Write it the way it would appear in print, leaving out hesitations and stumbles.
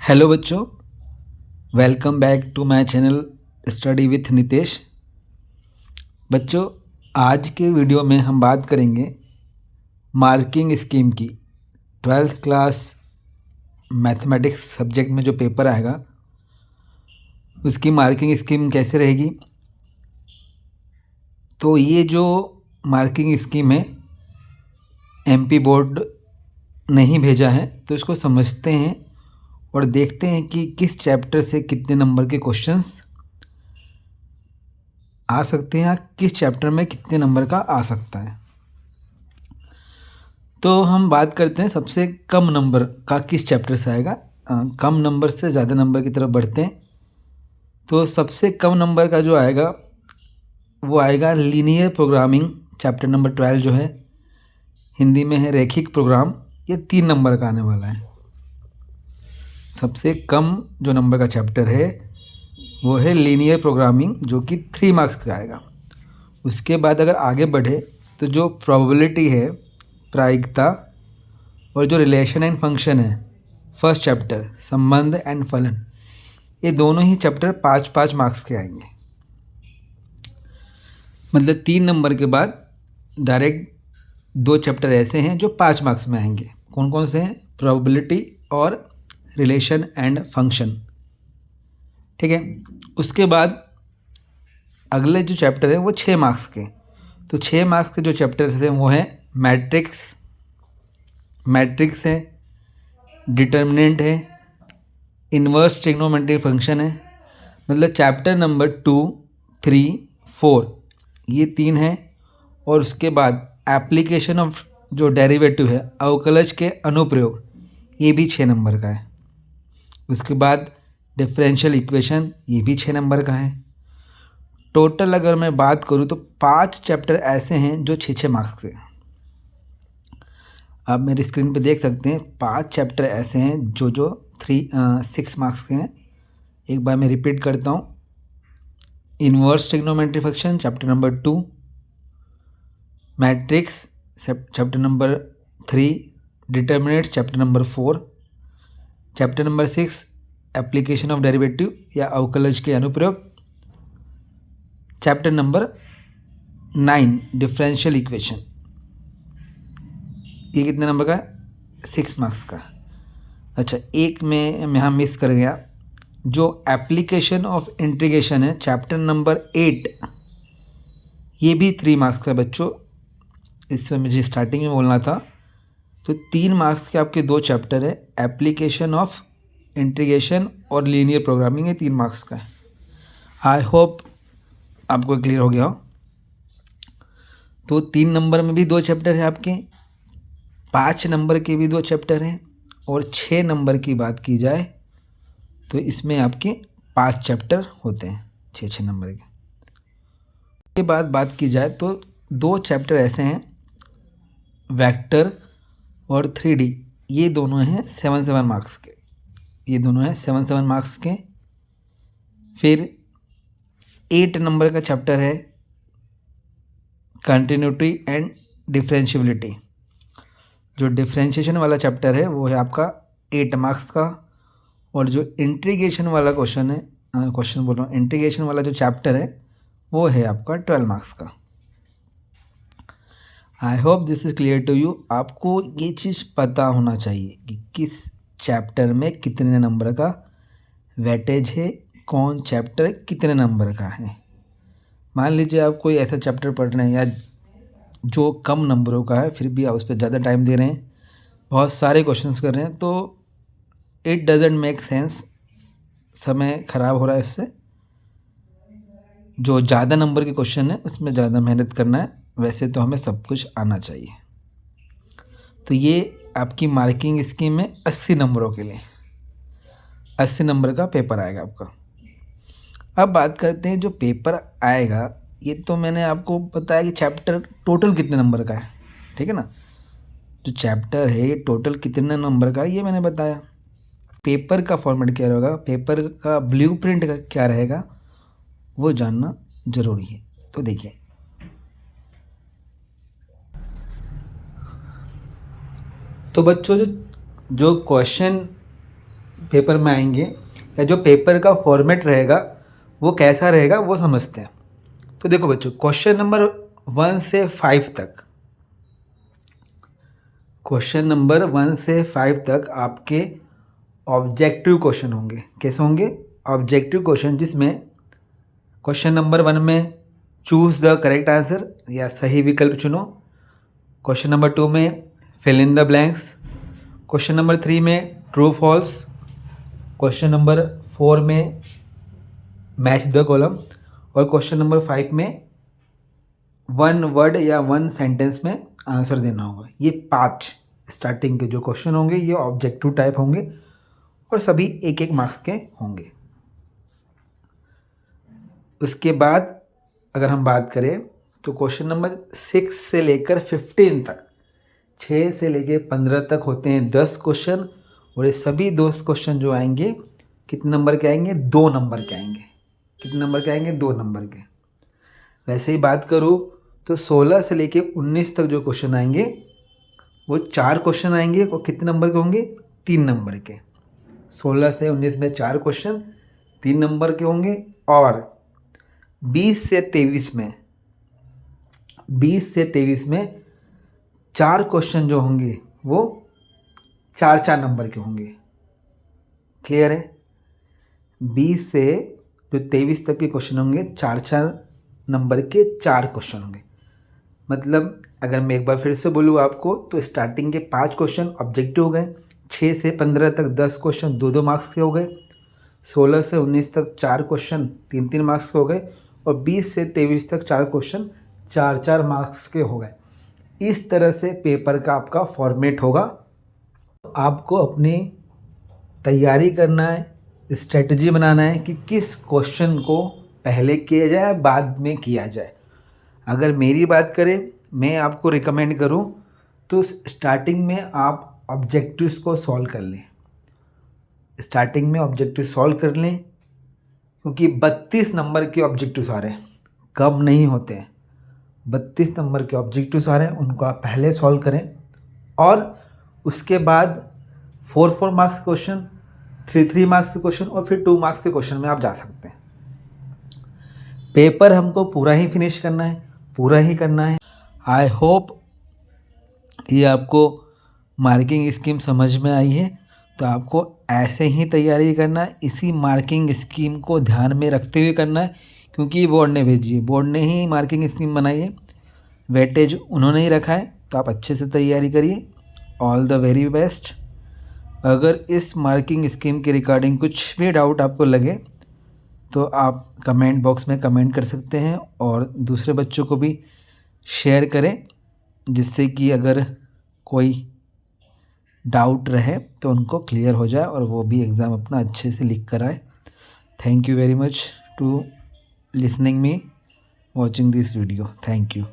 Hello बच्चों, welcome back to my channel study with Nitesh. बच्चों, आज के वीडियो में हम बात करेंगे मार्किंग स्कीम की। 12th क्लास मैथमेटिक्स सब्जेक्ट में जो पेपर आएगा उसकी मार्किंग स्कीम कैसे रहेगी। तो ये जो मार्किंग स्कीम है एमपी बोर्ड नहीं भेजा है, तो इसको समझते हैं और देखते हैं कि किस चैप्टर से कितने नंबर के क्वेश्चंस आ सकते हैं या किस चैप्टर में कितने नंबर का आ सकता है। तो हम बात करते हैं सबसे कम नंबर का किस चैप्टर से आएगा। कम नंबर से ज़्यादा नंबर की तरफ बढ़ते हैं। तो सबसे कम नंबर का जो आएगा वो आएगा लीनियर प्रोग्रामिंग, चैप्टर नंबर 12 जो है, हिंदी में है रैखिक प्रोग्राम। ये 3 नंबर का आने वाला है। सबसे कम जो नंबर का चैप्टर है वो है लीनियर प्रोग्रामिंग, जो कि 3 मार्क्स का आएगा। उसके बाद अगर आगे बढ़े तो जो प्रोबेबिलिटी है, प्रायिकता, और जो रिलेशन एंड फंक्शन है, फर्स्ट चैप्टर संबंध एंड फलन, ये दोनों ही चैप्टर 5-5 मार्क्स के आएंगे। मतलब 3 नंबर के बाद डायरेक्ट 2 चैप्टर ऐसे हैं जो 5 मार्क्स में आएंगे। कौन कौन से हैं? प्रोबेबिलिटी और रिलेशन एंड फंक्शन। ठीक है। उसके बाद अगले जो चैप्टर है वो 6 मार्क्स के। तो 6 मार्क्स के जो चैप्टर्स हैं वो हैं मैट्रिक्स है, डिटर्मिनेंट है, इन्वर्स ट्रिग्नोमेट्री फंक्शन है। मतलब चैप्टर नंबर 2, 3, 4 ये 3 है। और उसके बाद एप्लीकेशन ऑफ जो डेरिवेटिव है, अवकलज के अनुप्रयोग, ये भी 6 नंबर का है। उसके बाद डिफरेंशियल इक्वेशन, ये भी 6 नंबर का है। टोटल अगर मैं बात करूँ तो 5 चैप्टर ऐसे हैं जो 6-6 मार्क्स के। आप मेरी स्क्रीन पे देख सकते हैं 5 चैप्टर ऐसे हैं जो 6 मार्क्स के हैं। एक बार मैं रिपीट करता हूँ। Inverse trigonometry function chapter number 2, matrix chapter number 3, determinant chapter number 4, chapter number 6 application of derivative या अवकलज के अनुप्रयोग, चैप्टर नंबर 9 डिफरेंशियल इक्वेशन। ये कितने नंबर का है? 6 मार्क्स का। अच्छा, एक में मैं यहाँ मिस कर गया। जो एप्लीकेशन ऑफ इंटीग्रेशन है चैप्टर नंबर 8, ये भी 3 मार्क्स का है बच्चों। इसमें मुझे स्टार्टिंग में बोलना था। तो 3 मार्क्स के आपके 2 चैप्टर है, एप्लीकेशन ऑफ इंटीग्रेशन और लीनियर प्रोग्रामिंग, ये 3 मार्क्स का है। आई होप आपको क्लियर हो गया हो। तो 3 नंबर में भी 2 चैप्टर है आपके, 5 नंबर के भी 2 चैप्टर हैं, और 6 नंबर की बात की जाए तो इसमें आपके 5 चैप्टर होते हैं 6-6 नंबर के। उसके बाद बात की जाए तो 2 चैप्टर ऐसे हैं, वेक्टर और 3D, ये दोनों हैं 7-7 मार्क्स के। ये दोनों हैं 7-7 मार्क्स के। फिर 8 नंबर का चैप्टर है कंटिन्यूटी एंड डिफरेंशियबिलिटी। जो डिफरेंशिएशन वाला चैप्टर है वो है आपका 8 मार्क्स का। और जो इंटीग्रेशन वाला इंटीग्रेशन वाला जो चैप्टर है वो है आपका 12 मार्क्स का। I hope this is clear to you. आपको ये चीज़ पता होना चाहिए कि किस चैप्टर में कितने नंबर का वेटेज है, कौन चैप्टर कितने नंबर का है। मान लीजिए आप कोई ऐसा चैप्टर पढ़ रहे हैं या जो कम नंबरों का है, फिर भी आप उस पर ज़्यादा टाइम दे रहे हैं, बहुत सारे क्वेश्चंस कर रहे हैं, तो इट डजेंट मेक सेंस। समय ख़राब हो रहा है इससे। जो ज़्यादा नंबर के क्वेश्चन है उसमें ज़्यादा मेहनत करना है। वैसे तो हमें सब कुछ आना चाहिए। तो ये आपकी मार्किंग स्कीम में 80 नंबरों के लिए 80 नंबर का पेपर आएगा आपका। अब बात करते हैं जो पेपर आएगा। ये तो मैंने आपको बताया कि चैप्टर टोटल कितने नंबर का है, ठीक है ना। जो चैप्टर है ये टोटल कितने नंबर का है ये मैंने बताया। पेपर का फॉर्मेट क्या रहेगा, पेपर का ब्लूप्रिंट का क्या रहेगा, वो जानना ज़रूरी है। तो देखिए, तो बच्चों जो क्वेश्चन पेपर में आएंगे या जो पेपर का फॉर्मेट रहेगा वो कैसा रहेगा वो समझते हैं। तो देखो बच्चों, क्वेश्चन नंबर 1 से 5 तक, क्वेश्चन नंबर 1 से 5 तक आपके ऑब्जेक्टिव क्वेश्चन होंगे। कैसे होंगे? ऑब्जेक्टिव क्वेश्चन, जिसमें क्वेश्चन नंबर 1 में चूज़ द करेक्ट आंसर या सही विकल्प चुनो, क्वेश्चन नंबर 2 में fill in the blanks, question number 3 में ट्रू फॉल्स, क्वेश्चन नंबर 4 में मैच द कॉलम, और क्वेश्चन नंबर 5 में 1 वर्ड या 1 सेंटेंस में आंसर देना होगा। ये 5 स्टार्टिंग के जो क्वेश्चन होंगे ये ऑब्जेक्टिव टाइप होंगे और सभी 1-1 मार्क्स के होंगे। उसके बाद अगर हम बात करें तो क्वेश्चन नंबर 6 से लेकर 15 तक, 6 से लेकर 15 तक होते हैं 10 क्वेश्चन, और ये सभी 10 क्वेश्चन जो आएंगे कितने नंबर के आएंगे? 2 नंबर के आएंगे। कितने नंबर के आएंगे? 2 नंबर के। वैसे ही बात करूँ तो 16 से लेके 19 तक जो क्वेश्चन आएंगे वो 4 क्वेश्चन आएंगे और कितने नंबर के होंगे? 3 नंबर के। 16 से 19 में 4 क्वेश्चन 3 नंबर के होंगे, और 20 से 23 में 4 क्वेश्चन जो होंगे वो 4-4 नंबर के होंगे। क्लियर है? 20 से जो 23 तक के क्वेश्चन होंगे 4-4 नंबर के 4 क्वेश्चन होंगे। मतलब अगर मैं एक बार फिर से बोलूँ आपको तो स्टार्टिंग के 5 क्वेश्चन ऑब्जेक्टिव हो गए, 6 से 15 तक 10 क्वेश्चन 2-2 मार्क्स के हो गए, 16 से 19 तक 4 क्वेश्चन 3-3 मार्क्स के हो गए, और 20 से 23 तक 4 क्वेश्चन 4-4 मार्क्स के हो गए। इस तरह से पेपर का आपका फॉर्मेट होगा। आपको अपनी तैयारी करना है, स्ट्रेटजी बनाना है कि किस क्वेश्चन को पहले किया जाए बाद में किया जाए। अगर मेरी बात करें, मैं आपको रिकमेंड करूं तो स्टार्टिंग में आप ऑब्जेक्टिव्स को सॉल्व कर लें। स्टार्टिंग में ऑब्जेक्टिव सॉल्व कर लें, क्योंकि 32 नंबर के ऑब्जेक्टिव्स आ रहे हैं, कम नहीं होते हैं। 32 नंबर के ऑब्जेक्टिव्स आ रहे हैं, उनको आप पहले सॉल्व करें, और उसके बाद 4-4 मार्क्स क्वेश्चन, 3-3 मार्क्स के क्वेश्चन, और फिर 2 मार्क्स के क्वेश्चन में आप जा सकते हैं। पेपर हमको पूरा ही फिनिश करना है, पूरा ही करना है। आई होप ये आपको मार्किंग स्कीम समझ में आई है। तो आपको ऐसे ही तैयारी करना है, इसी मार्किंग स्कीम को ध्यान में रखते हुए करना है, क्योंकि बोर्ड ने भेजी है, बोर्ड ने ही मार्किंग स्कीम बनाई है, वेटेज उन्होंने ही रखा है। तो आप अच्छे से तैयारी करिए। All the very best. अगर इस मार्किंग स्कीम के रिगार्डिंग कुछ भी डाउट आपको लगे तो आप कमेंट बॉक्स में कमेंट कर सकते हैं, और दूसरे बच्चों को भी शेयर करें, जिससे कि अगर कोई डाउट रहे तो उनको क्लियर हो जाए और वो भी एग्ज़ाम अपना अच्छे से लिख कर आए। Thank you very much to listening me, watching this video. Thank you.